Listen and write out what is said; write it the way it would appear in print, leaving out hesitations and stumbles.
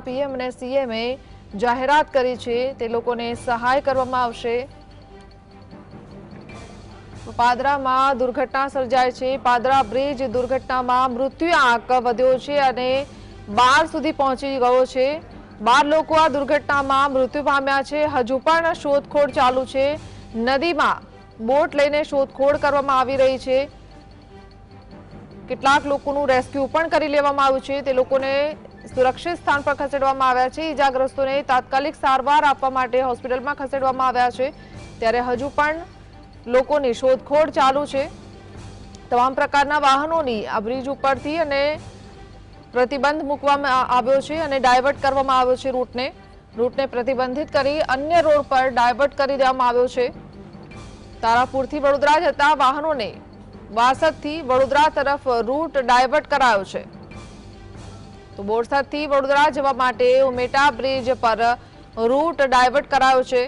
PM અને સીએમએ જાહેરાત કરી છે તે લોકોને સહાય કરવામાં આવશે। પાદરામાં દુર્ઘટના સર્જાઈ છે। પાદરા બ્રિજ દુર્ઘટનામાં મૃત્યુ આંક વધ્યો છે અને 12 સુધી પહોંચી ગયો છે। 12 લોકો આ દુર્ઘટનામાં મૃત્યુ પામ્યા છે। હજુ પણ શોધખોળ ચાલુ છે। નદીમાં બોટ લઈને શોધખોળ કરવામાં આવી રહી છે। કેટલાક લોકોનું રેસ્ક્યુ પણ કરી લેવામાં આવ્યું છે। તે લોકોને સુરક્ષિત સ્થાન પર ખસેડવામાં આવ્યા છે। ઈજાગ્રસ્તોને તાત્કાલિક સારવાર આપવા માટે હોસ્પિટલમાં ખસેડવામાં આવ્યા છે। ત્યારે હજુ પણ લોકોની શોધખોળ ચાલુ છે। તમામ પ્રકારના વાહનોની આ બ્રિજ ઉપરથી અને પ્રતિબંધ મૂકવામાં આવ્યો છે અને ડાયવર્ટ કરવામાં આવ્યો છે। રૂટને પ્રતિબંધિત કરી અન્ય રોડ પર ડાયવર્ટ કરી દેવામાં આવ્યો છે। તારાપુરથી વડોદરા જતા વાહનોને વાસદથી વડોદરા તરફ રૂટ ડાયવર્ટ કરાયો છે। તો બોરસદથી વડોદરા જવા માટે ઉમેટા બ્રિજ પર રૂટ ડાયવર્ટ કરાયો છે।